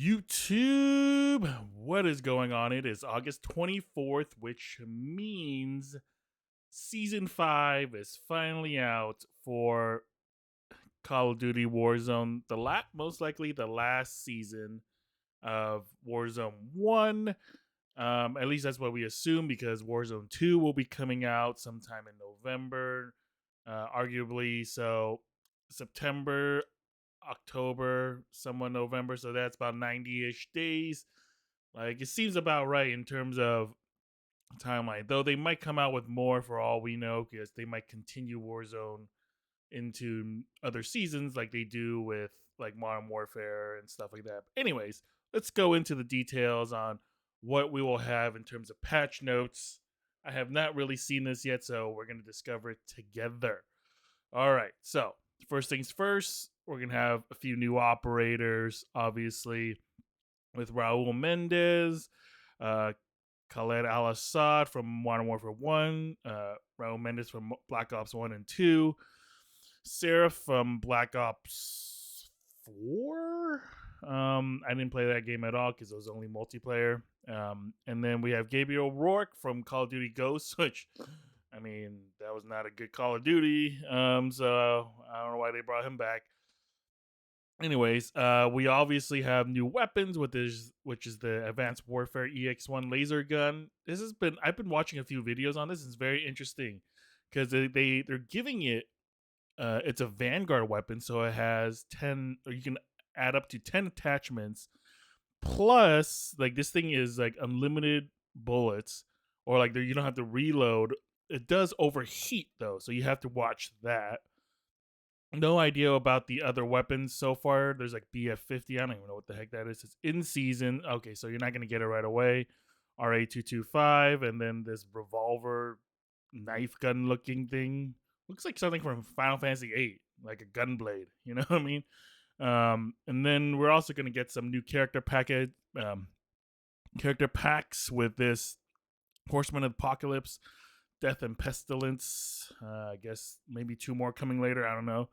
YouTube, what is going on? It is August 24th, which means season 5 is finally out for Call of Duty Warzone. Most likely the last season of Warzone 1. At least that's what we assume, because Warzone 2 will be coming out sometime in November, arguably. So September, October, somewhat November. So that's about 90-ish days. Like, it seems about right in terms of timeline. Though they might come out with more for all we know, because they might continue Warzone into other seasons like they do with like Modern Warfare and stuff like that. But anyways, let's go into the details on what we will have in terms of patch notes. I have not really seen this yet, so we're going to discover it together. All right, so first things first, we're going to have a few new operators, obviously, with Raul Mendez, uh, Khaled Al Assad from Modern Warfare 1, Raul Mendez from Black Ops 1 and 2, Serum from Black Ops 4. I didn't play that game at all because it was only multiplayer. And then we have Gabriel Rourke from Call of Duty Ghosts, which, I mean, that was not a good Call of Duty. So I don't know why they brought him back. Anyways, we obviously have new weapons which is the Advanced Warfare EX1 laser gun. I've been watching a few videos on this. It's very interesting because they're giving it. It's a Vanguard weapon, so it has 10, or you can add up to 10 attachments. Plus, like, this thing is like unlimited bullets, or like you don't have to reload. It does overheat though, so you have to watch that. No idea about the other weapons so far. There's like BF50. I don't even know what the heck that is. It's in season. Okay, so you're not going to get it right away. RA225, and then this revolver knife gun looking thing. Looks like something from Final Fantasy VIII, like a gun blade. You know what I mean? And then we're also going to get some new character packs with this Horseman of Apocalypse, Death and Pestilence. I guess maybe 2 more coming later. I don't know.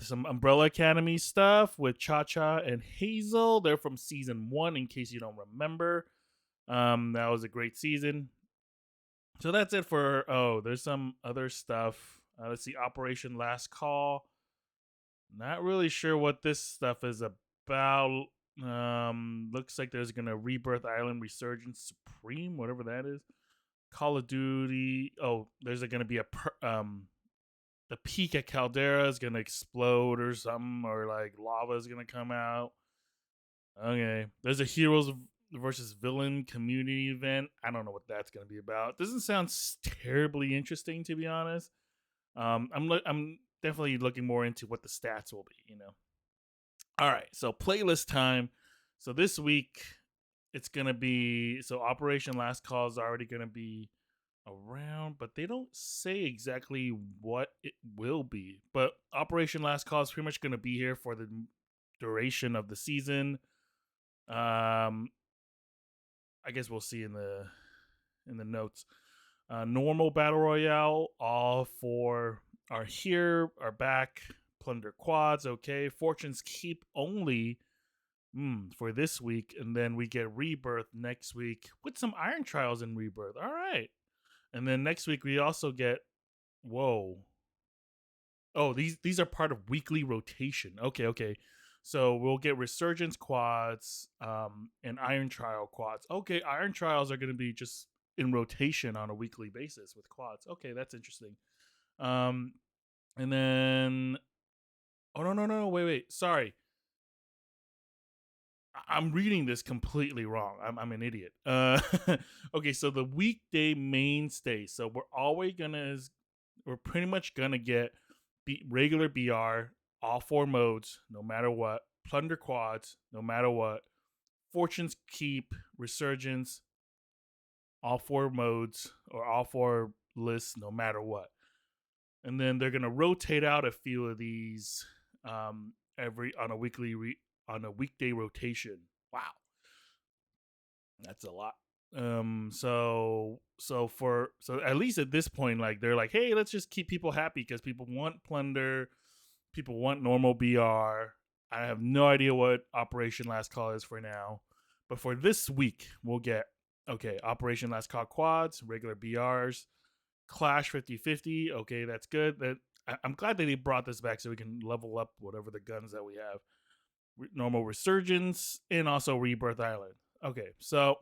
Some Umbrella Academy stuff with Cha Cha and Hazel. They're from season 1, in case you don't remember. That was a great season. So that's it for. Oh, there's some other stuff. Let's see, Operation Last Call. Not really sure what this stuff is about. Looks like there's gonna Rebirth Island Resurgence Supreme, whatever that is. Call of Duty. Oh, there's gonna be the peak at Caldera is gonna explode or something, or like lava is gonna come out. Okay, there's a Heroes versus Villain community event. I don't know what that's gonna be about. Doesn't sound terribly interesting, to be honest. I'm definitely looking more into what the stats will be. All right, so playlist time. So this week it's gonna be Operation Last Call is already gonna be around, but they don't say exactly what it will be. But Operation Last Call is pretty much going to be here for the duration of the season. I guess we'll see in the notes. Normal battle royale, all 4 are here, are back. Plunder quads, okay. Fortune's Keep only for this week, and then we get Rebirth next week with some Iron Trials in Rebirth. All right. And then next week we also get these are part of weekly rotation. Okay. So we'll get Resurgence quads and Iron Trial quads. Okay, Iron Trials are going to be just in rotation on a weekly basis with quads. Okay, that's interesting. And then no, wait. Sorry. I'm reading this completely wrong. I'm an idiot. Okay, so the weekday mainstay. So we're pretty much gonna get regular BR, all 4 modes, no matter what. Plunder quads, no matter what. Fortune's Keep, Resurgence, all 4 modes or all 4 lists, no matter what. And then they're gonna rotate out a few of these every on a weekday rotation. Wow, that's a lot. So at least at this point, like, they're like, hey, let's just keep people happy because people want plunder, people want normal BR. I have no idea what Operation Last Call is for now. But for this week, we'll get, okay, Operation Last Call quads, regular BRs, Clash 50/50. Okay, that's good. I'm glad that they brought this back so we can level up whatever the guns that we have. Normal Resurgence and also Rebirth Island. Okay, so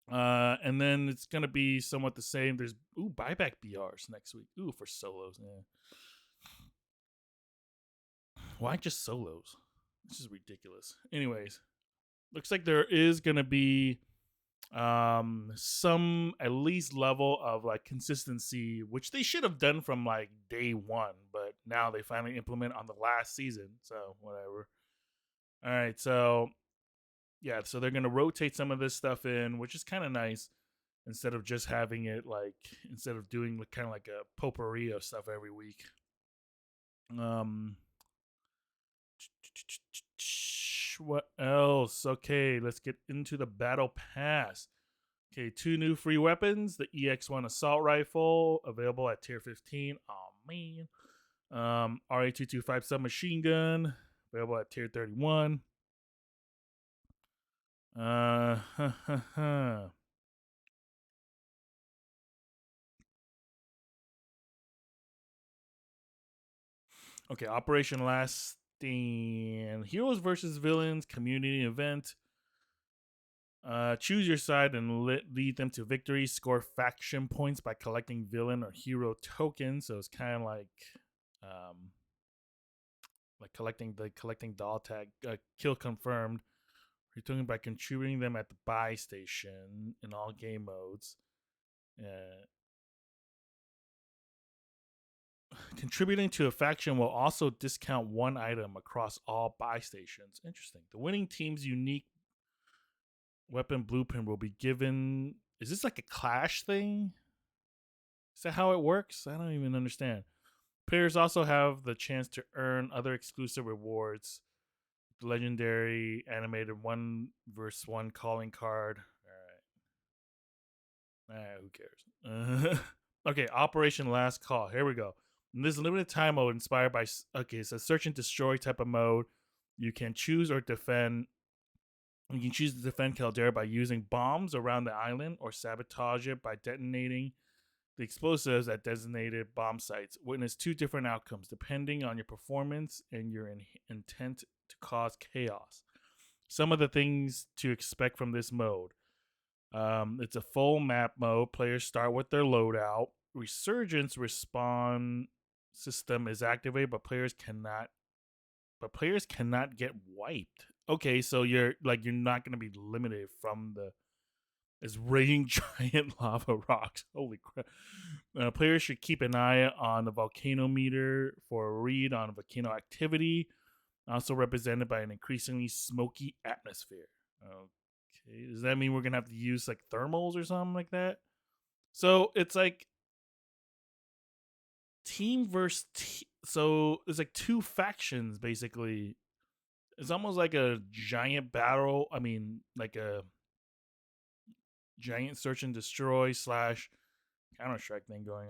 and then it's gonna be somewhat the same. There's buyback BRs next week. For solos. Yeah. Why just solos? This is ridiculous. Anyways, looks like there is gonna be some at least level of like consistency, which they should have done from like day one, but now they finally implement on the last season. So whatever. All right, so yeah, so they're gonna rotate some of this stuff in, which is kind of nice. Instead of just having it like, instead of doing kind of like a potpourri of stuff every week. What else? Okay, let's get into the battle pass. Okay, 2 new free weapons: the Ex1 Assault Rifle, available at tier 15. Oh man. RA225 submachine gun, available at tier 31. Okay, Operation Last Stand. Heroes versus Villains community event. Choose your side and lead them to victory. Score faction points by collecting villain or hero tokens. So it's kind of like collecting doll tag. Kill confirmed. Returning by contributing them at the buy station in all game modes. Contributing to a faction will also discount one item across all buy stations. Interesting. The winning team's unique weapon blueprint will be given. Is this like a clash thing? Is that how it works? I don't even understand. Players also have the chance to earn other exclusive rewards. The legendary animated 1v1 calling card. All right. Who cares? Okay, Operation Last Call. Here we go. In this limited time mode inspired by, okay, it's a search and destroy type of mode. You can choose or defend. You can choose to defend Caldera by using bombs around the island or sabotage it by detonating the explosives at designated bomb sites. Witness 2 different outcomes depending on your performance and your intent to cause chaos. Some of the things to expect from this mode. It's a full map mode. Players start with their loadout. Resurgence respawn system is activated, but players cannot get wiped. Okay, so you're not going to be limited from the as raging giant lava rocks. Holy crap. Players should keep an eye on the volcano meter for a read on volcano activity, also represented by an increasingly smoky atmosphere. Okay, does that mean we're going to have to use like thermals or something like that? So it's like team versus so it's like 2 factions basically. It's almost like a giant battle. I mean, like a giant search and destroy / Counter-Strike thing going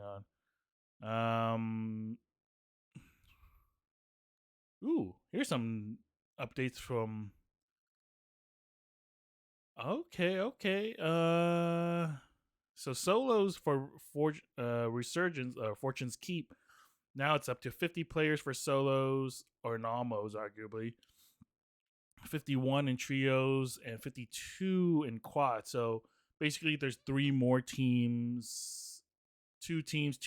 on. Here's some updates from. Okay. So solos for Resurgence or Fortune's Keep. Now it's up to 50 players for solos or in all modes, arguably. 51 in trios and 52 in quad. So basically, there's 3 more teams, 2 teams,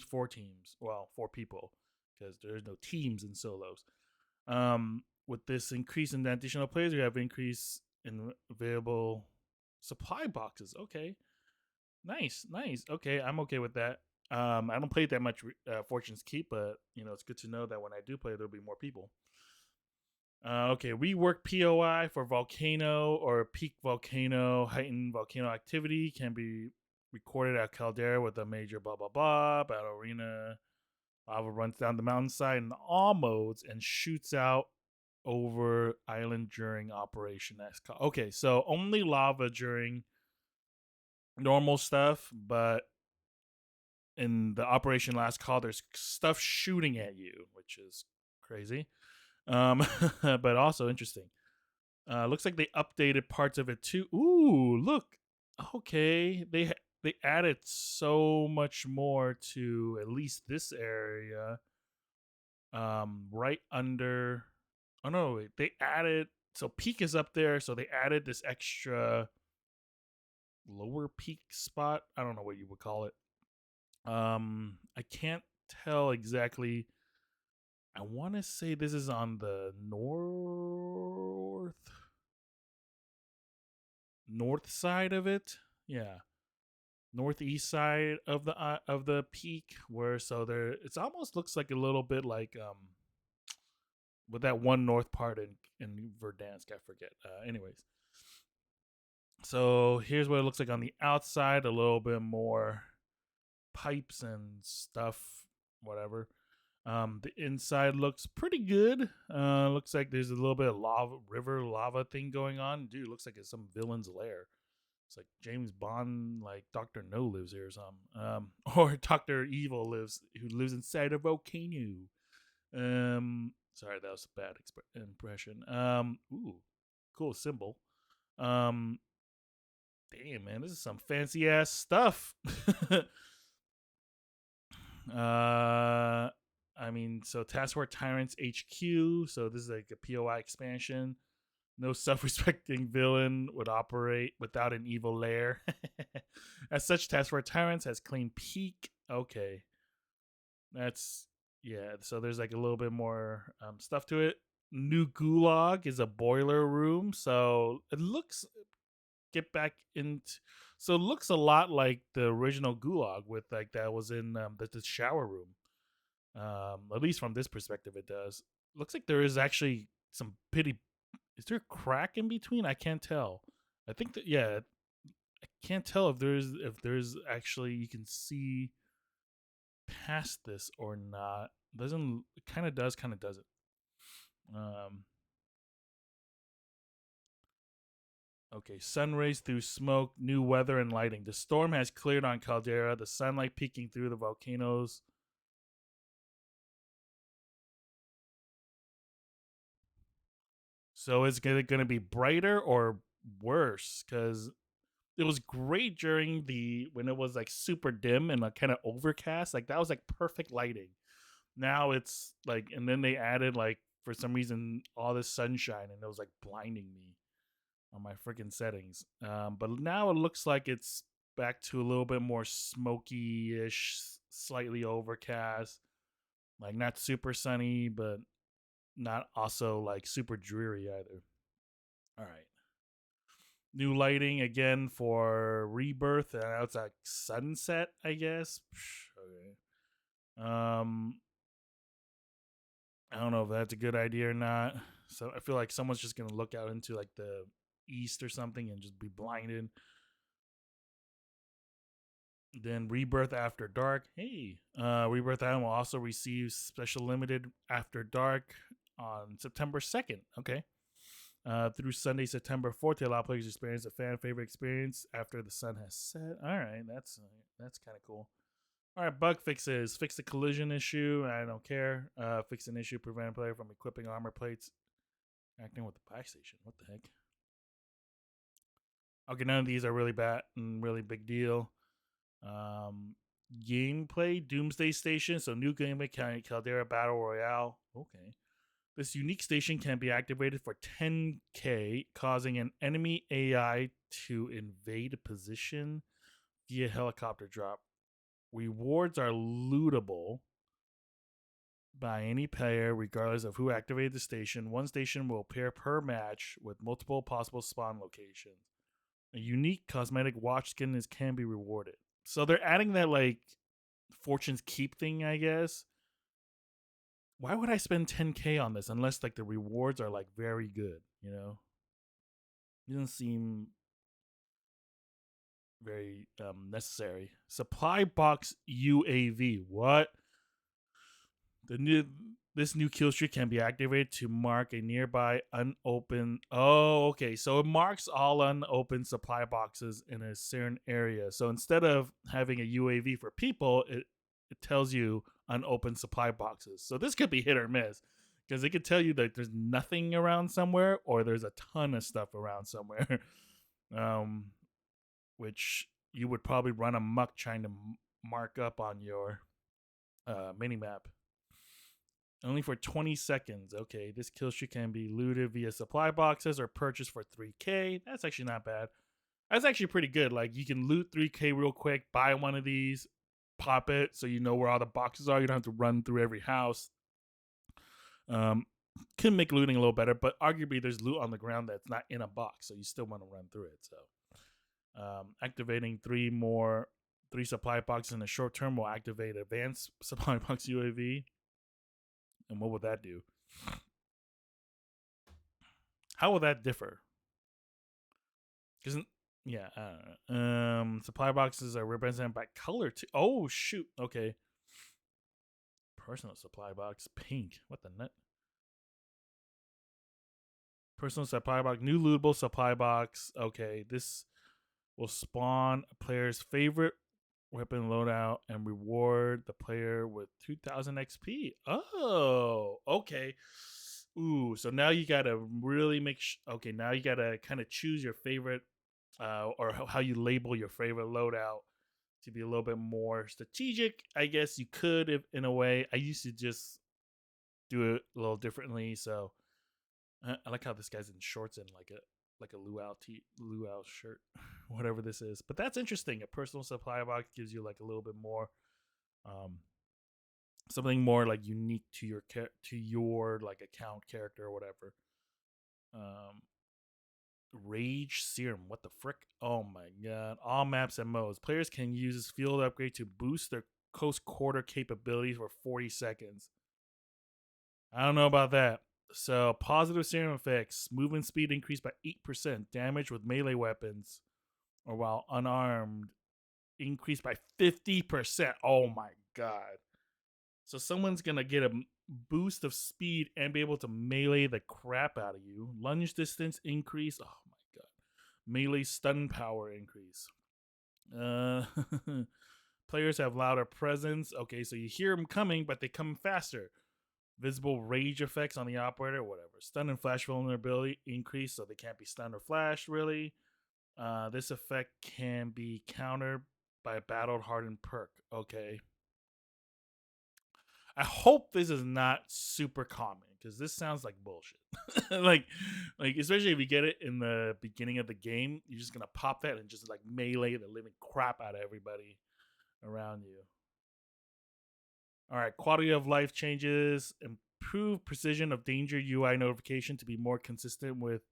4 teams. Well, 4 people because there's no teams in solos. With this increase in the additional players, we have increase in available supply boxes. Okay, nice. Okay, I'm okay with that. I don't play that much Fortune's Keep, but it's good to know that when I do play, there'll be more people. Okay, rework POI for volcano or peak volcano. Heightened volcano activity can be recorded at Caldera with a major blah blah blah. Battle arena. Lava runs down the mountainside in all modes and shoots out over island during Operation X. Okay, so only lava during normal stuff, but in the Operation Last Call, there's stuff shooting at you, which is crazy. But also interesting. Looks like they updated parts of it too. Ooh, look. Okay, they added so much more to at least this area. Right under. Oh no, wait, they added. So peak is up there, so they added this extra lower peak spot. I don't know what you would call it. I can't tell exactly. I want to say this is on the north side of it. Yeah, northeast side of the peak, where so there it almost looks like a little bit like with that one north part in Verdansk. I forget. Anyways, so here's what it looks like on the outside. A little bit more pipes and stuff, whatever. The inside looks pretty good. Looks like there's a little bit of lava thing going on. Dude, looks like it's some villain's lair. It's like James Bond, like Doctor No lives here or something. Or Doctor Evil who lives inside a volcano. Sorry, that was a bad impression. Ooh, cool symbol. Um, damn man, this is some fancy ass stuff. I mean, so Task Force Tyrants HQ. So this is like a POI expansion. No self-respecting villain would operate without an evil lair. As such, Task Force Tyrants has clean peak. Okay, that's yeah. So there's like a little bit more stuff to it. New Gulag is a boiler room, so it looks get back into. So it looks a lot like the original Gulag with like that was in the shower room. At least from this perspective, it does. Looks like there is actually some pity. Is there a crack in between? I can't tell. I think that yeah, I can't tell if there's actually you can see past this or not. Doesn't it kind of does, kind of doesn't. Um, okay, sun rays through smoke, new weather and lighting. The storm has cleared on Caldera. The sunlight peeking through the volcanoes. So is it going to be brighter or worse? Because it was great during the when it was like super dim and like kind of overcast. Like that was like perfect lighting. Now it's like, and then they added like for some reason all this sunshine, and it was like blinding me on my freaking settings. But now it looks like it's back to a little bit more smoky-ish, slightly overcast. Like not super sunny, but not also like super dreary either. All right. New lighting again for Rebirth, and now it's like sunset, I guess. Okay. I don't know if that's a good idea or not. So I feel like someone's just gonna look out into like the east or something and just be blinded. Then Rebirth After Dark. Hey, Rebirth Island will also receive special limited After Dark on September 2nd. Okay. Through Sunday, September 4th, to allow players to experience a fan favorite experience after the sun has set. All right, that's kind of cool. All right, bug fixes. Fix the collision issue. I don't care. Fix an issue preventing player from equipping armor plates. Acting with the buy station. What the heck? Okay, none of these are really bad and really big deal. Gameplay Doomsday Station. So new gameplay Caldera Battle Royale. Okay. This unique station can be activated for 10k, causing an enemy AI to invade a position via helicopter drop. Rewards are lootable by any player, regardless of who activated the station. One station will appear per match with multiple possible spawn locations. A unique cosmetic watch skin can be rewarded. So they're adding that like Fortune's Keep thing, I guess. Why would I spend 10k on this unless like the rewards are like very good, you know? It doesn't seem very necessary. Supply box UAV. What? The new This new kill streak can be activated to mark a nearby unopened. Oh, okay. So it marks all unopened supply boxes in a certain area. So instead of having a UAV for people, it tells you unopened supply boxes. So this could be hit or miss. because it could tell you that there's nothing around somewhere or there's a ton of stuff around somewhere, um, which you would probably run amok trying to mark up on your mini map. Only for 20 seconds. Okay, this kill streak can be looted via supply boxes or purchased for 3K. That's actually not bad. That's actually pretty good. Like, you can loot 3K real quick, buy one of these, pop it so you know where all the boxes are. You don't have to run through every house. Can make looting a little better, but arguably there's loot on the ground that's not in a box, so you still want to run through it. So activating three supply boxes in the short term will activate advanced supply box UAV. And what would that do? How will that differ? Because yeah, I don't know. Supply boxes are represented by color too. Oh shoot. Okay. Personal supply box, pink. What the nut? Personal supply box, new lootable supply box. Okay, this will spawn a player's favorite weapon loadout and reward the player with 2,000 XP. Oh, okay. Ooh, so now you gotta really okay, now you gotta kind of choose your favorite, or how you label your favorite loadout to be a little bit more strategic. I guess you could, if in a way. I used to just do it a little differently. So I like how this guy's in shorts and like a luau shirt, whatever this is. But that's interesting. A personal supply box gives you like a little bit more, something more like unique to your like account character or whatever. Rage Serum. What the frick? Oh my god. All maps and modes. Players can use this field upgrade to boost their close quarter capabilities for 40 seconds. I don't know about that. So, positive serum effects. Movement speed increased by 8%. Damage with melee weapons or while unarmed increased by 50%. Oh my god. So, someone's going to get a boost of speed and be able to melee the crap out of you. Lunge distance increase. Oh my god. Melee stun power increase. Players have louder presence. Okay, so you hear them coming, but they come faster. Visible rage effects on the operator, whatever. Stun and flash vulnerability increase, so they can't be stunned or flashed, really. This effect can be countered by a battle hardened perk. Okay. I hope this is not super common because this sounds like bullshit. like especially if you get it in the beginning of the game, you're just gonna pop that and just like melee the living crap out of everybody around you. All right, quality of life changes, improve precision of danger UI notification to be more consistent with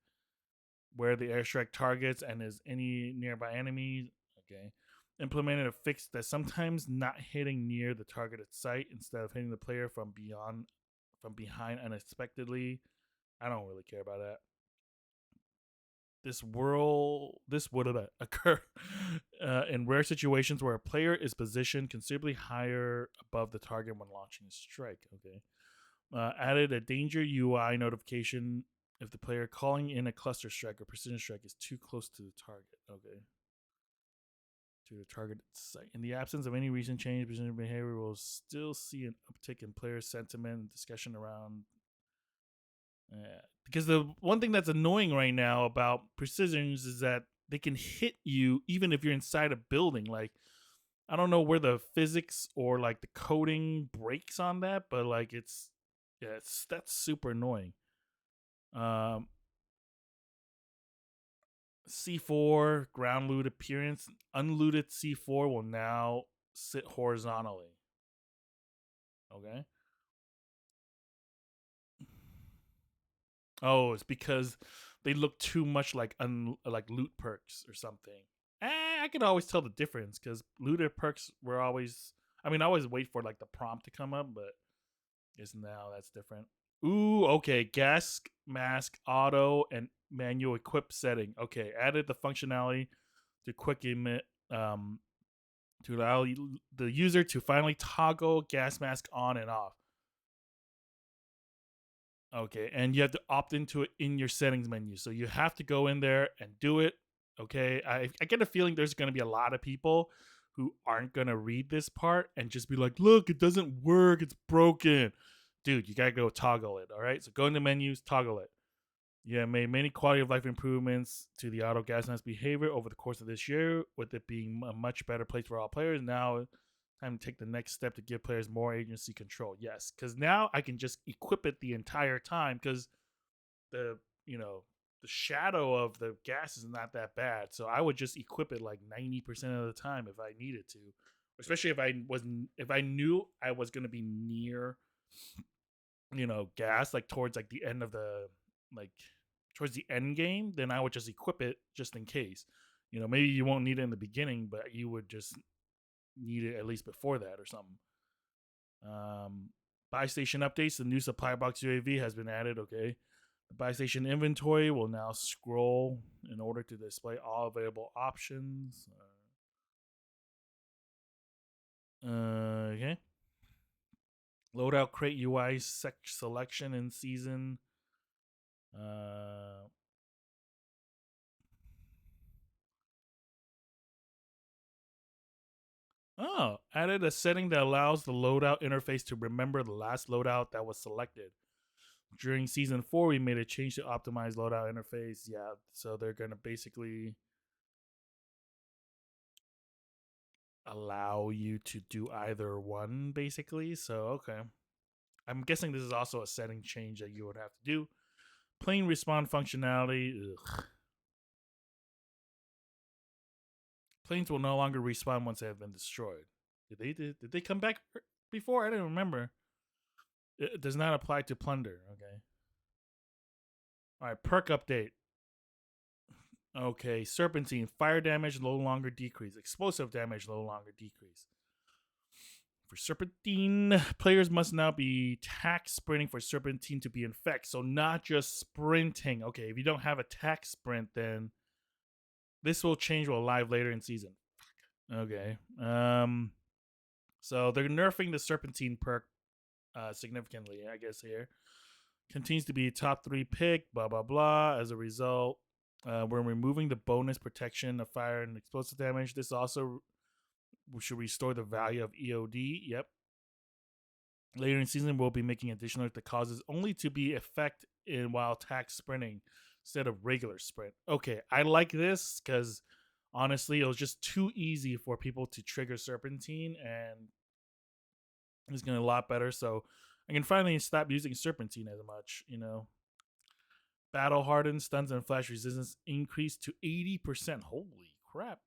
where the airstrike targets and is any nearby enemy. Okay. Implemented a fix that sometimes not hitting near the targeted site instead of hitting the player from behind unexpectedly. I don't really care about that. This would occur in rare situations where a player is positioned considerably higher above the target when launching a strike. Okay. Added a danger UI notification if the player calling in a cluster strike or precision strike is too close to the target. Okay. To the target site. In the absence of any recent change, precision behavior will still see an uptick in player sentiment and discussion around. Because the one thing that's annoying right now about precisions is that they can hit you even if you're inside a building. Like, I don't know where the physics or like the coding breaks on that, but like that's super annoying. C4 ground loot appearance. Unlooted C4 will now sit horizontally. Okay. Oh, it's because they look too much like like loot perks or something. I could always tell the difference because looted perks were always. I mean, I always wait for like the prompt to come up, but is now that's different. Ooh, okay. Gas mask auto and manual equip setting. Okay, added the functionality to quick emit to allow the user to finally toggle gas mask on and off. Okay, and you have to opt into it in your settings menu. So you have to go in there and do it. Okay, I get a feeling there's going to be a lot of people who aren't going to read this part and just be like, look, it doesn't work, it's broken. dude, you gotta go toggle it. All right, so go into menus, toggle it. Yeah, made many quality of life improvements to the auto gas mask behavior over the course of this year, with it being a much better place for all players. Now, time to take the next step to give players more agency control. Yes, because now I can just equip it the entire time because the you know the shadow of the gas is not that bad. So I would just equip it like 90% of the time if I needed to, especially if I knew I was going to be near gas like towards like the end of the like towards the end game, then I would just equip it just in case. Maybe you won't need it in the beginning, but you would just need it at least before that or something. Buy station updates. The new supply box UAV has been added. Okay. The buy station inventory will now scroll in order to display all available options. Okay. Loadout crate UI selection in season. Uh, added a setting that allows the loadout interface to remember the last loadout that was selected. During season 4, we made a change to optimize loadout interface. Yeah, so they're going to basically allow you to do either one, basically. So, okay. I'm guessing this is also a setting change that you would have to do. Plane respawn functionality. Ugh. Planes will no longer respawn once they have been destroyed. Did they come back before? I didn't remember. It does not apply to plunder. Okay. All right. Perk update. Okay. Serpentine. Fire damage no longer decrease. Explosive damage no longer decrease. For Serpentine, players must now be tack sprinting for Serpentine to be infect. So not just sprinting. Okay, if you don't have a tack sprint, then this will change live later in season. Okay. So they're nerfing the Serpentine perk significantly, I guess, here. Continues to be a top 3 pick, blah, blah, blah. As a result, we're removing the bonus protection of fire and explosive damage. This also should restore the value of EOD. Yep. Later in season, we'll be making additional that causes only to be effect in while tack sprinting instead of regular sprint. Okay, I like this because honestly, it was just too easy for people to trigger Serpentine, and it's going to a lot better. So I can finally stop using Serpentine as much. Battle hardened stuns and flash resistance increased to 80%. Holy crap!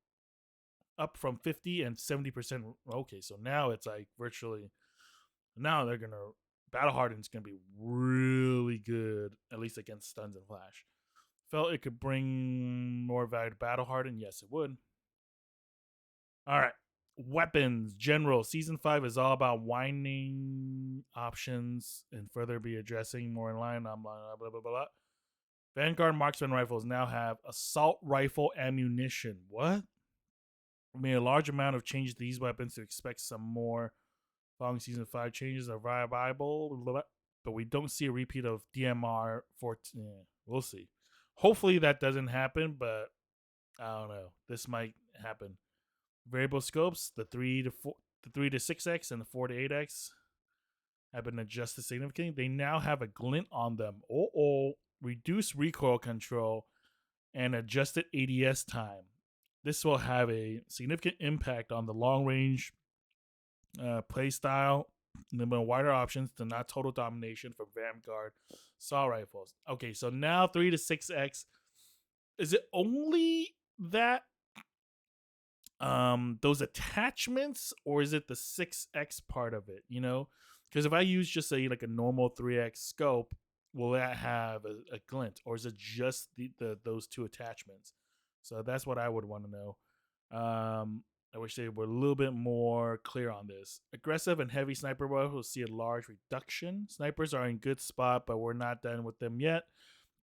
Up from 50 and 70%. Okay, so now it's like virtually. Now they're gonna battle hardened's gonna be really good, at least against stuns and flash. Felt it could bring more value to battle hardened. Yes, it would. All right. Weapons general season 5 is all about winding options and further be addressing more in line. Blah blah blah blah blah. Vanguard marksman rifles now have assault rifle ammunition. What? We made a large amount of changes to these weapons to expect some more following season 5 changes are viable, but we don't see a repeat of DMR 14. Yeah, we'll see. Hopefully that doesn't happen, but I don't know. This might happen. Variable scopes, the 3 to 6x and the 4 to 8x have been adjusted significantly. They now have a glint on them. Reduced recoil control and adjusted ADS time. This will have a significant impact on the long range play style. And then wider options to not total domination for Vanguard assault rifles. Okay, so now 3 to 6x. Is it only that those attachments, or is it the 6x part of it? Because if I use just like a normal 3x scope, will that have a glint, or is it just the those two attachments? So that's what I would want to know. I wish they were a little bit more clear on this. Aggressive and heavy sniper rifles will see a large reduction. Snipers are in good spot, but we're not done with them yet.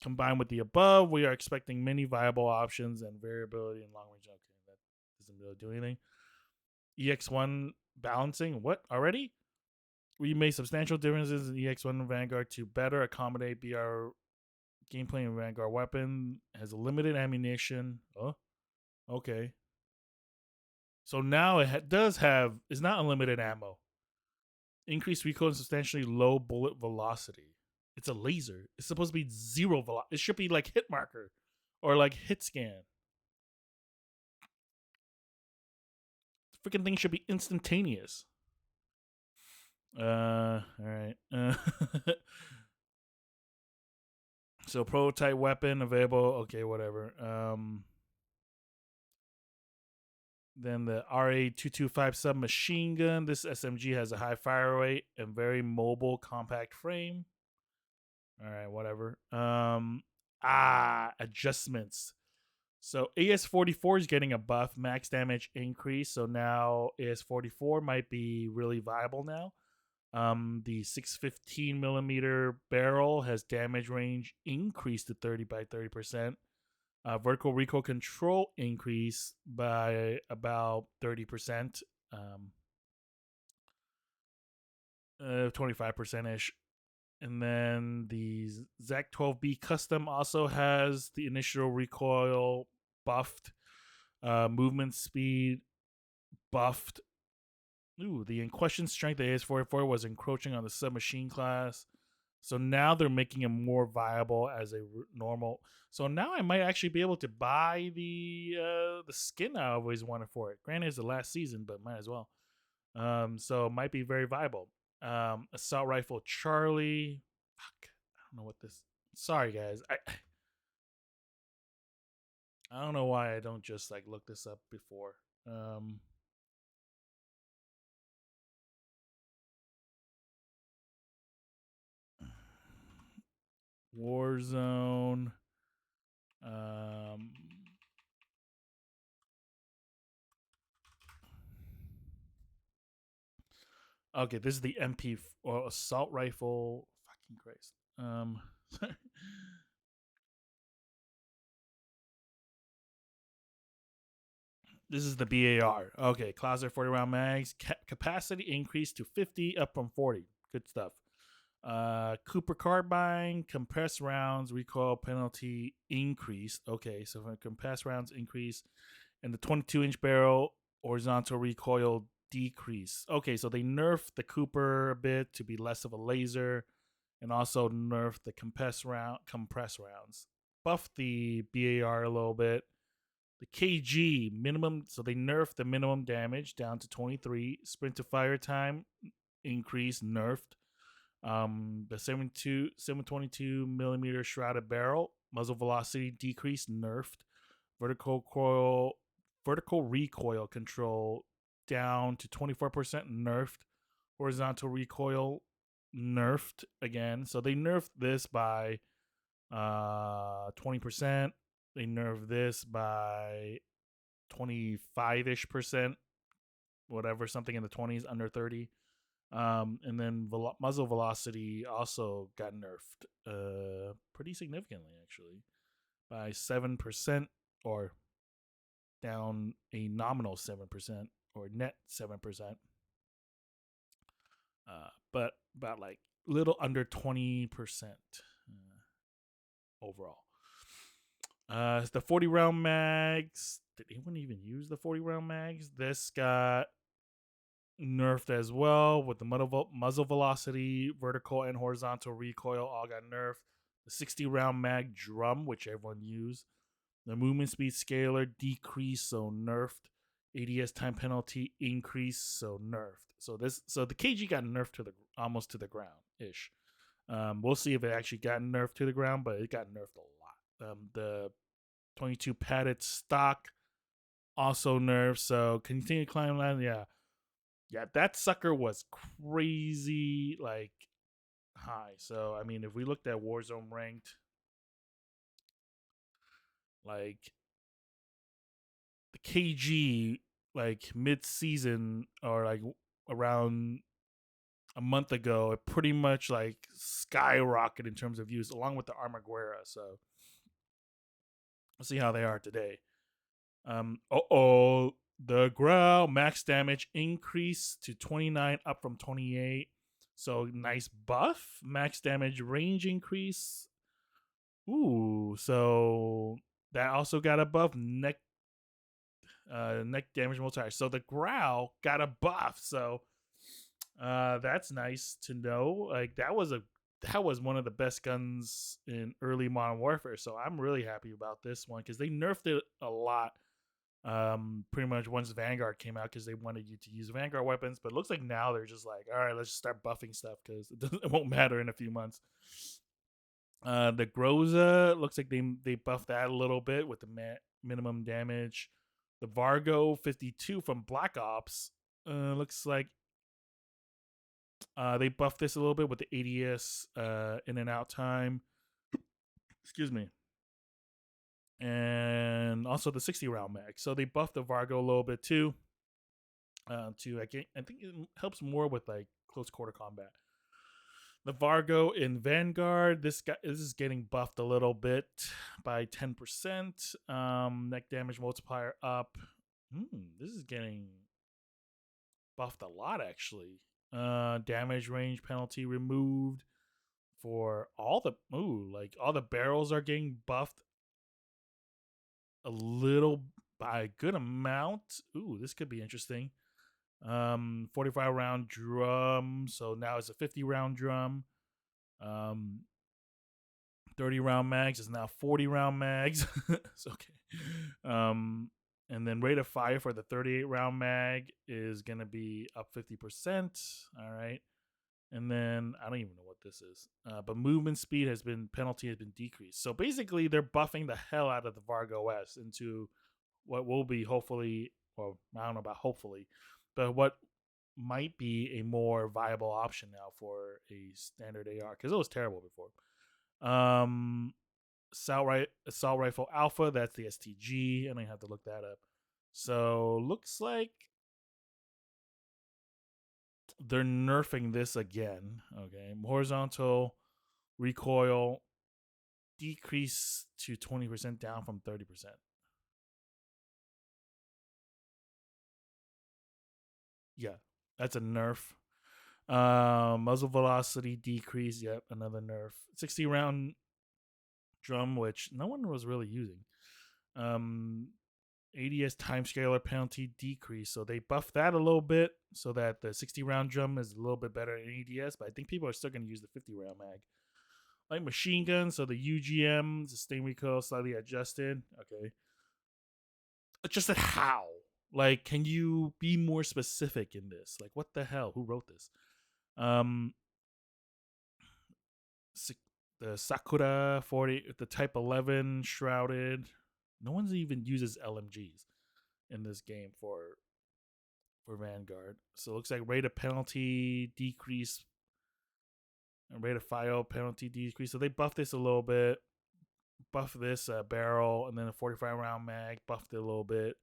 Combined with the above, we are expecting many viable options and variability in long range. Okay, that doesn't really do anything. Ex1 balancing. What? Already? We made substantial differences in Ex1 Vanguard to better accommodate BR gameplay and Vanguard weapon. Has a limited ammunition. Oh, okay. So now it does have, it's not unlimited ammo. Increased recoil and substantially low bullet velocity. It's a laser. It's supposed to be zero velocity. It should be like hit marker or like hit scan. The freaking thing should be instantaneous. All right. So prototype weapon available. Okay, whatever. Then the RA225 submachine gun. This SMG has a high fire rate and very mobile, compact frame. All right, whatever. Adjustments. So AS44 is getting a buff, max damage increase. So now AS44 might be really viable now. The 615 millimeter barrel has damage range increased to 30 by 30%. Vertical recoil control increase by about 30%, 25% ish. And then the ZAC 12B custom also has the initial recoil buffed, movement speed buffed. Ooh, the in question strength of AS44 was encroaching on the submachine class. So now they're making it more viable as a normal. So now I might actually be able to buy the skin I always wanted for it. Granted, it's the last season, but might as well. So it might be very viable. Assault Rifle Charlie. Fuck, I don't know what this. Sorry, guys. I don't know why I don't just like look this up before. Warzone. Um, okay, this is the MP or assault rifle. Fucking Christ. This is the BAR. Okay, Clouser 40 round mags. Capacity increased to 50, up from 40. Good stuff. Cooper carbine, compressed rounds, recoil penalty increased. Okay, so when compressed rounds increase, and the 22-inch barrel, horizontal recoil decrease. Okay, so they nerfed the Cooper a bit to be less of a laser, and also nerfed the compressed rounds. Buffed the BAR a little bit. The KG minimum, so they nerfed the minimum damage down to 23. Sprint to fire time increased, nerfed. The 722 millimeter shrouded barrel muzzle velocity decreased, nerfed. Vertical recoil control down to 24%, nerfed. Horizontal recoil nerfed again. So they nerfed this by 20%. They nerfed this by 25-ish percent, whatever, something in the 20s, under 30. And then muzzle velocity also got nerfed pretty significantly, actually, by 7%, or down a nominal 7%, or net 7%. But about like little under 20% overall. The 40 round mags. Did anyone even use the 40 round mags? This got nerfed as well, with the muzzle velocity, vertical and horizontal recoil all got nerfed. The 60 round mag drum, which everyone used. The movement speed scaler decreased, so nerfed. ADS time penalty increased, so nerfed. So the KG got nerfed to the almost to the ground ish. We'll see if it actually got nerfed to the ground, but it got nerfed a lot. The 22 padded stock also nerfed, so continue to climb line. Yeah, that sucker was crazy, like high. So I mean, if we looked at Warzone ranked, like the KG, like mid-season or like around a month ago, it pretty much like skyrocketed in terms of use, along with the Armaguera. So we'll see how they are today. The Growl max damage increase to 29, up from 28. So nice buff. Max damage range increase. Ooh, so that also got a buff. Neck damage multiplier. So the Growl got a buff. So That's nice to know. Like that was one of the best guns in early Modern Warfare. So I'm really happy about this one because they nerfed it a lot. Pretty much once Vanguard came out because they wanted you to use Vanguard weapons, but it looks like now they're just like, all right, let's just start buffing stuff because it won't matter in a few months. The Groza looks like they buffed that a little bit with the minimum damage. The Vargo 52 from Black Ops looks like they buffed this a little bit with the ADS in and out time. Excuse me. And also the 60 round mag. So they buffed the Vargo a little bit too. I think it helps more with like close quarter combat. The Vargo in Vanguard, this is getting buffed a little bit by 10%. Neck damage multiplier up. This is getting buffed a lot actually. Damage range penalty removed for all the all the barrels are getting buffed a little by a good amount. Ooh, this could be interesting. 45 round drum, so now it's a 50 round drum. 30 round mags is now 40 round mags. It's okay. And then rate of fire for the 38 round mag is gonna be up 50%. All right. And then I don't even know what this is. But movement speed penalty has been decreased. So basically they're buffing the hell out of the Vargo S into what will be hopefully, well, I don't know about hopefully, but what might be a more viable option now for a standard AR because it was terrible before. Assault Rifle Alpha, that's the STG, and I have to look that up. So looks like they're nerfing this again. Okay, horizontal recoil decrease to 20% down from 30%. Yeah, that's a nerf. Muzzle velocity decrease. Yep, another nerf. 60 round drum, which no one was really using. ADS timescaler penalty decrease. So they buffed that a little bit so that the 60 round drum is a little bit better in ADS, but I think people are still going to use the 50 round mag. Like machine gun, so the UGM, sustained recoil slightly adjusted. Okay. Adjusted how? Like, can you be more specific in this? Like, what the hell? Who wrote this? Um, the Sakura 40, the Type 11 shrouded. No one's even uses LMGs in this game for Vanguard. So it looks like rate of penalty decrease and rate of fire penalty decrease. So they buffed this a little bit. Buff this barrel and then a 45 round mag. Buffed it a little bit.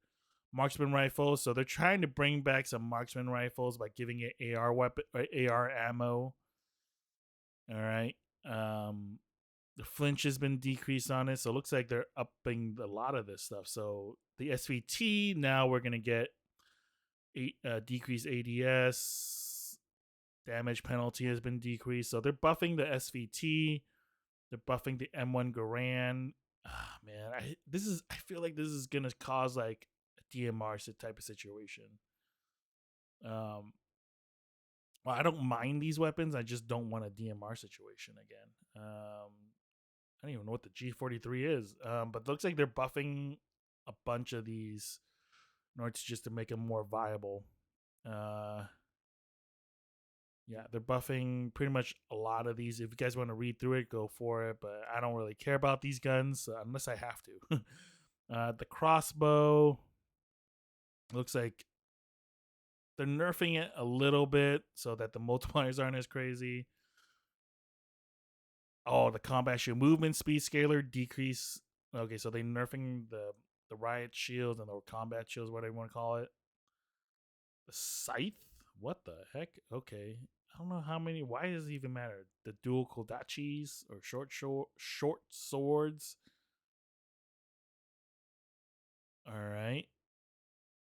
Marksman rifles. So they're trying to bring back some marksman rifles by giving it AR weapon or AR ammo. All right. The flinch has been decreased on it, so it looks like they're upping a lot of this stuff. So the SVT now we're gonna get decreased ADS. Damage penalty has been decreased, so they're buffing the SVT. They're buffing the M1 Garand. Man, I feel like this is gonna cause like a DMR type of situation. Well, I don't mind these weapons. I just don't want a DMR situation again. I don't even know what the G43 is, but it looks like they're buffing a bunch of these in order to make them more viable. Yeah, they're buffing pretty much a lot of these. If you guys want to read through it, go for it. But I don't really care about these guns unless I have to. The crossbow looks like they're nerfing it a little bit so that the multipliers aren't as crazy. Oh, the combat shield movement speed scaler decrease. Okay, so they nerfing the riot shields and the combat shields, whatever you want to call it. The scythe? What the heck? Okay, I don't know how many. Why does it even matter? The dual kodachis or short swords. All right.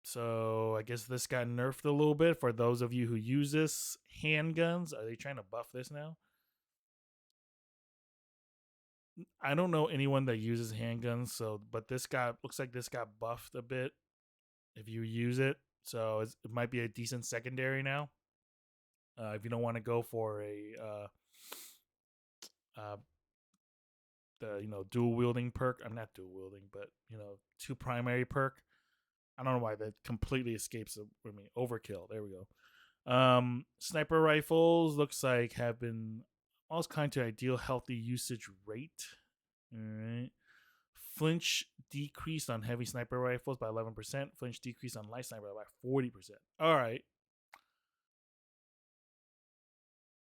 So I guess this got nerfed a little bit for those of you who use this. Handguns, are they trying to buff this now? I don't know anyone that uses handguns, so but looks like this got buffed a bit if you use it. So it might be a decent secondary now. If you don't want to go for a uh, the dual wielding perk, I'm not dual wielding, but two primary perk. I don't know why that completely escapes me. Overkill. There we go. Sniper rifles looks like have been almost kind to ideal healthy usage rate. All right. Flinch decreased on heavy sniper rifles by 11%. Flinch decreased on light sniper by 40%. All right.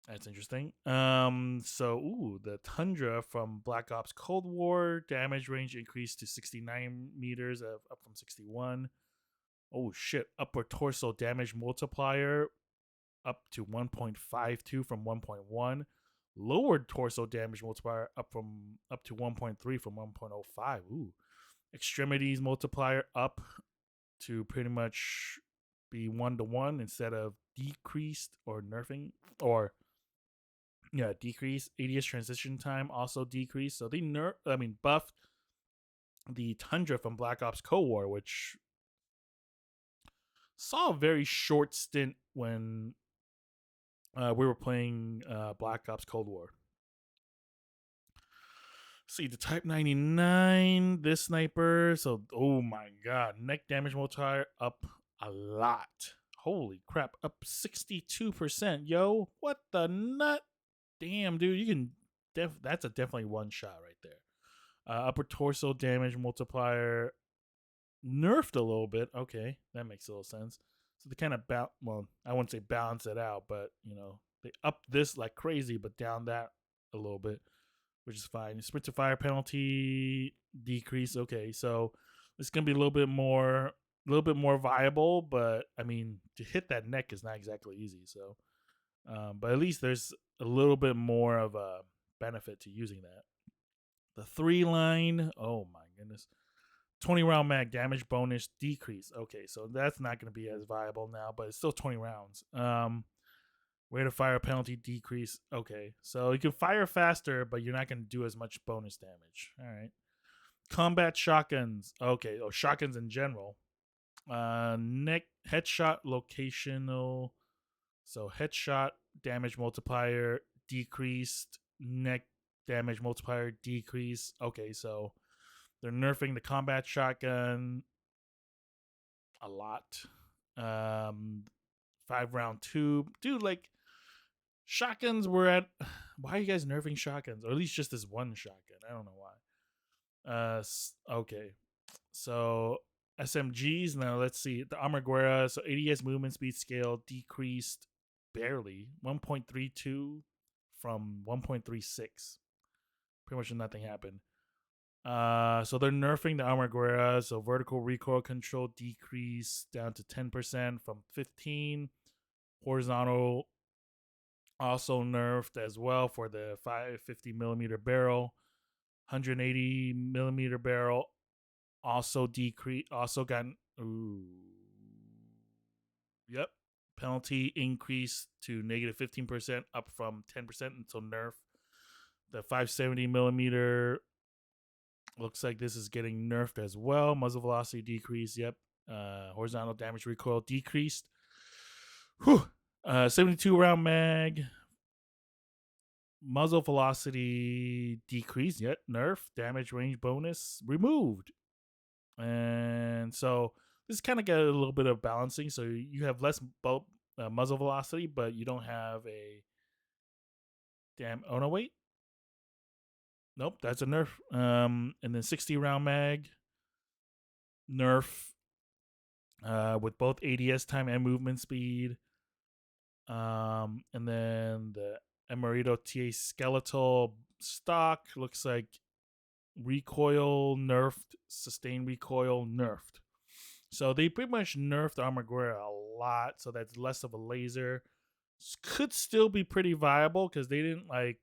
That's interesting. The Tundra from Black Ops Cold War damage range increased to 69 meters, up from 61. Oh shit! Upper torso damage multiplier up to 1.52 from 1.1. Lowered torso damage multiplier up to 1.3 from 1.05. Ooh. Extremities multiplier up to pretty much be 1-to-1 instead of decreased or nerfing or decrease. ADS transition time also decreased. So they buffed the Tundra from Black Ops Cold War, which saw a very short stint when we were playing Black Ops Cold War. See the Type 99, this sniper. So, oh my god, neck damage multiplier up a lot. Holy crap, up 62%. Yo, what the nut? Damn, dude, you can that's a definitely one shot right there. Upper torso damage multiplier nerfed a little bit. Okay, that makes a little sense. So they kind of I wouldn't say balance it out, but they upped this like crazy, but down that a little bit, which is fine. Sprint to fire penalty decrease. Okay, so it's gonna be a little bit more viable, but I mean to hit that neck is not exactly easy. So, but at least there's a little bit more of a benefit to using that. The 3-line. Oh my goodness. 20 round mag damage bonus decrease. Okay, so that's not going to be as viable now, but it's still 20 rounds. Rate of fire penalty decrease. Okay, so you can fire faster, but you're not going to do as much bonus damage. All right. Combat shotguns. Okay, shotguns in general. Neck headshot locational. So headshot damage multiplier decreased. Neck damage multiplier decrease. Okay, so they're nerfing the combat shotgun a lot. 5-round tube. Dude, like, shotguns were at. Why are you guys nerfing shotguns? Or at least just this one shotgun. I don't know why. Okay. So, SMGs. Now, let's see. The Armor Guerra. So, ADS movement speed scale decreased barely. 1.32 from 1.36. Pretty much nothing happened. So they're nerfing the Armor Guerra. So vertical recoil control decrease down to 10% from 15. Horizontal also nerfed as well for the 550 millimeter barrel. 180 millimeter barrel also decreased. Also got yep. Penalty increased to negative 15%, up from 10% until nerf. The 570 millimeter looks like this is getting nerfed as well. Muzzle velocity decreased. Yep. Horizontal damage recoil decreased. 72 round mag. Muzzle velocity decreased. Yet nerf. Damage range bonus removed. And so this kind of got a little bit of balancing. So you have less muzzle velocity, but you don't have a oh no, wait. Nope, that's a nerf. And then 60 round mag. Nerf with both ADS time and movement speed. And then the Emerito TA skeletal stock looks like recoil nerfed, sustained recoil nerfed. So they pretty much nerfed Armor Guerra a lot, so that's less of a laser. Could still be pretty viable because they didn't they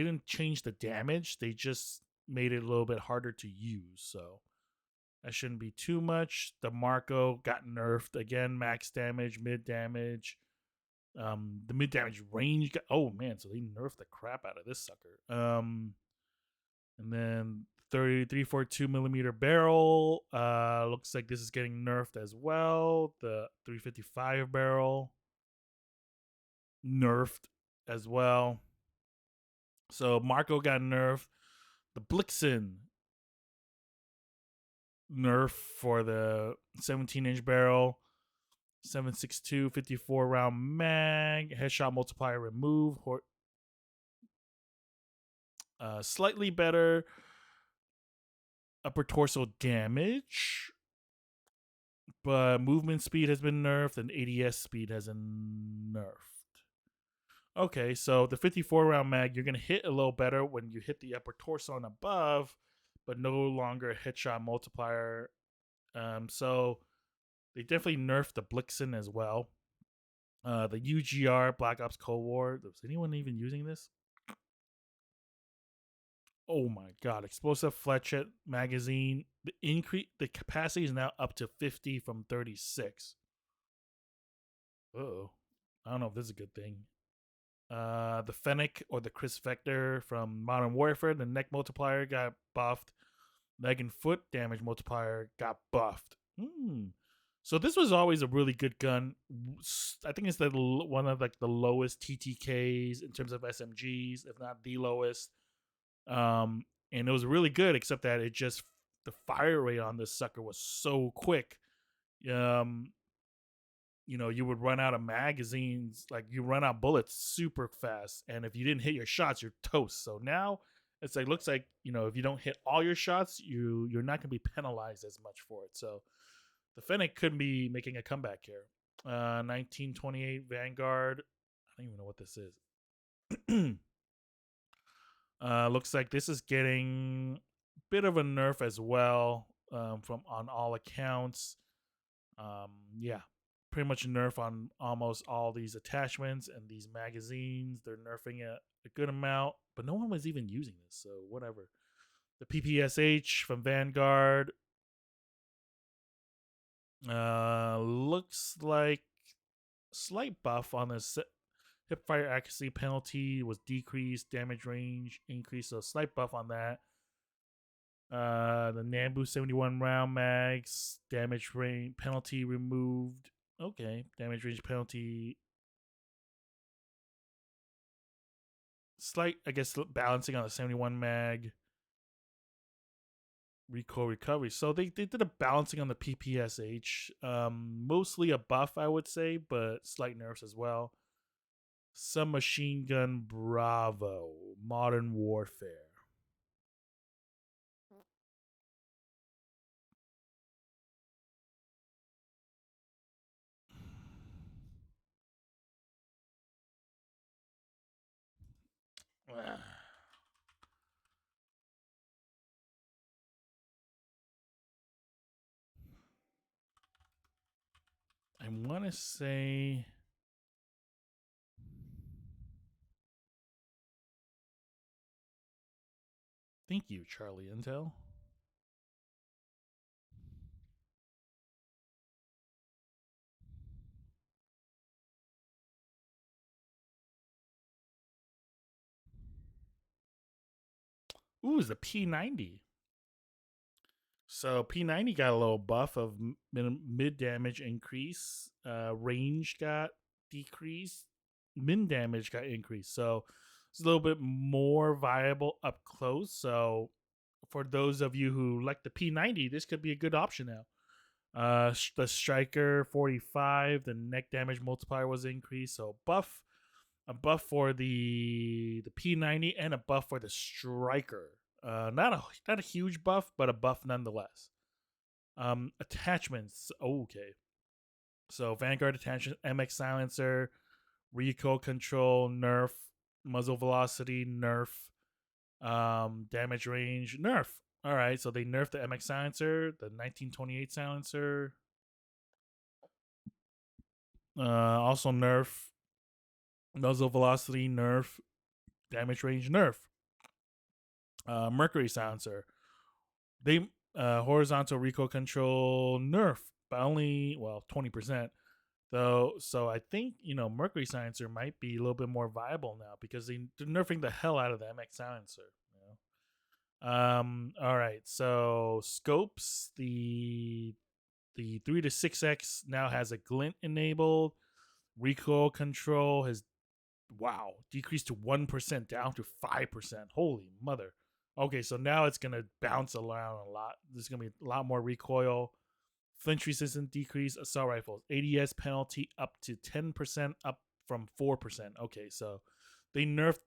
didn't change the damage. They just made it a little bit harder to use. So that shouldn't be too much. The Marco got nerfed again. Max damage, mid damage. The mid damage range got. Oh man, so they nerfed the crap out of this sucker. And then 342 millimeter barrel. Looks like this is getting nerfed as well. The 355 barrel. nerfed as well. So Marco got nerfed. The Blixen nerf for the 17-inch barrel. 7.62 54 round mag. Headshot multiplier removed. Slightly better upper torso damage, but movement speed has been nerfed and ADS speed has been nerfed. Okay, so the 54 round mag, you're going to hit a little better when you hit the upper torso and above, but no longer a headshot multiplier. So they definitely nerfed the Blixen as well. The UGR Black Ops Cold War. Was anyone even using this? Oh my god! Explosive fletchet magazine. The capacity is now up to 50 from 36. Oh, I don't know if this is a good thing. The Fennec or the Chris Vector from Modern Warfare, the neck multiplier got buffed. Leg and foot damage multiplier got buffed. So this was always a really good gun. I think it's one of like the lowest TTKs in terms of SMGs, if not the lowest. And it was really good, except that the fire rate on this sucker was so quick. You would run out of magazines, like you run out bullets super fast, and if you didn't hit your shots, you're toast. So now it's like looks like if you don't hit all your shots, you're not gonna be penalized as much for it. So the Fennec could be making a comeback here. 1928 Vanguard. I don't even know what this is. Looks like this is getting a bit of a nerf as well, from on all accounts. Yeah, pretty much nerf on almost all these attachments and these magazines. They're nerfing it a good amount, but no one was even using this, so whatever. The PPSH from Vanguard looks like slight buff on the hipfire accuracy penalty was decreased, damage range increased, so slight buff on that. The Nambu 71 round mags, damage range penalty removed. Okay, damage range penalty. Slight, I guess, balancing on the 71 mag. Recoil recovery. So they did a balancing on the PPSH. Mostly a buff, I would say, but slight nerfs as well. Submachine gun Bravo, Modern Warfare. I want to say. Thank you, Charlie Intel. Ooh, it's the P90. So P90 got a little buff of mid damage increase. Range got decreased. Min damage got increased. So it's a little bit more viable up close. So for those of you who like the P90, this could be a good option now. The Striker 45, the neck damage multiplier was increased. So a buff for the P90 and a buff for the Striker. Not a huge buff, but a buff nonetheless. Attachments. Okay. So Vanguard attachment, MX silencer, recoil control, nerf, muzzle velocity, nerf, damage range, nerf. All right, so they nerfed the MX silencer, the 1928 silencer. Also nerf, muzzle velocity, nerf, damage range, nerf. Mercury silencer. They horizontal recoil control nerf by only 20%. So I think Mercury silencer might be a little bit more viable now because they're nerfing the hell out of the MX silencer. All right. So scopes, the 3 to 6x now has a glint enabled. Recoil control has Wow, decreased to 1%, down to 5%. Holy mother. Okay, so now it's gonna bounce around a lot. There's gonna be a lot more recoil. Flinch resistance decrease. Assault rifles ADS penalty up to 10%, up from 4%. Okay, so they nerfed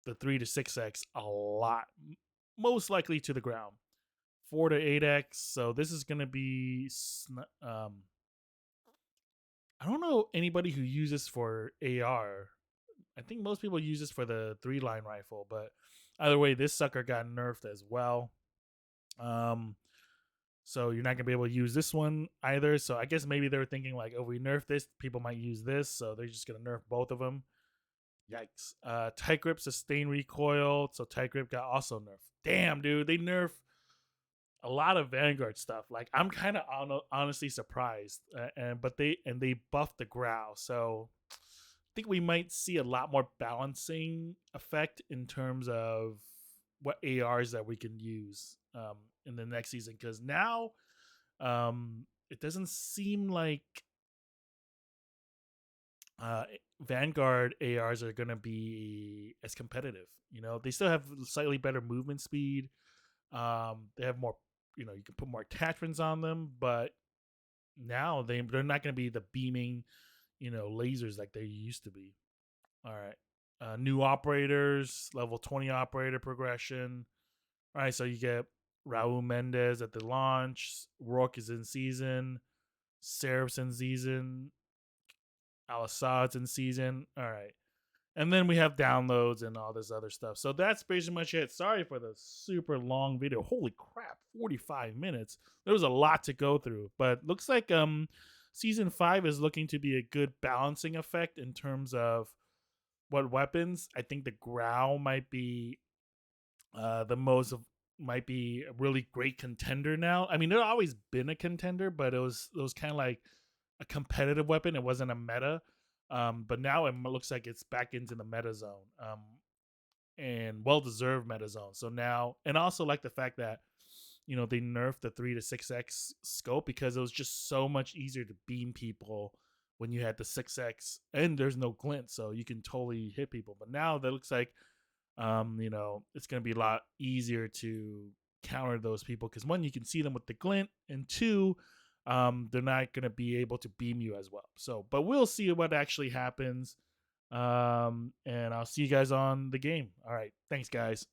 the 3 to 6x a lot, most likely to the ground. 4 to 8x. So this is gonna be. I don't know anybody who uses for AR. I think most people use this for the 3-line rifle, but either way, this sucker got nerfed as well. Um, so you're not gonna be able to use this one either. So I guess maybe they were thinking like, oh, we nerf this, people might use this, so they're just gonna nerf both of them. Yikes. Tight grip sustain recoil, so tight grip got also nerfed. Damn, dude, they nerf a lot of Vanguard stuff. Like I'm kind of honestly surprised, but they buffed the growl, so I think we might see a lot more balancing effect in terms of what ARs that we can use in the next season. Because now it doesn't seem like Vanguard ARs are going to be as competitive. You know, they still have slightly better movement speed. They have more, you know, you can put more attachments on them, but now they're not going to be the beaming, you know, lasers like they used to be. All right. New operators, level 20 operator progression. All right, so you get Raul Mendez at the launch. Rourke is in season. Serap's in season. Al Assad's in season. All right. And then we have downloads and all this other stuff. So that's pretty much it. Sorry for the super long video. Holy crap, 45 minutes. There was a lot to go through. But looks like season 5 is looking to be a good balancing effect in terms of what weapons. I think the growl might be the most might be a really great contender now. I mean, there's always been a contender, but it was kind of like a competitive weapon. It wasn't a meta. But now it looks like it's back into the meta zone. And well deserved meta zone. So now, and also like the fact that you know they nerfed the 3 to 6x scope because it was just so much easier to beam people when you had the 6x and there's no glint, so you can totally hit people. But now that looks like you know, it's going to be a lot easier to counter those people because one, you can see them with the glint, and two, they're not going to be able to beam you as well. So, but we'll see what actually happens. And I'll see you guys on the game. All right. Thanks, guys.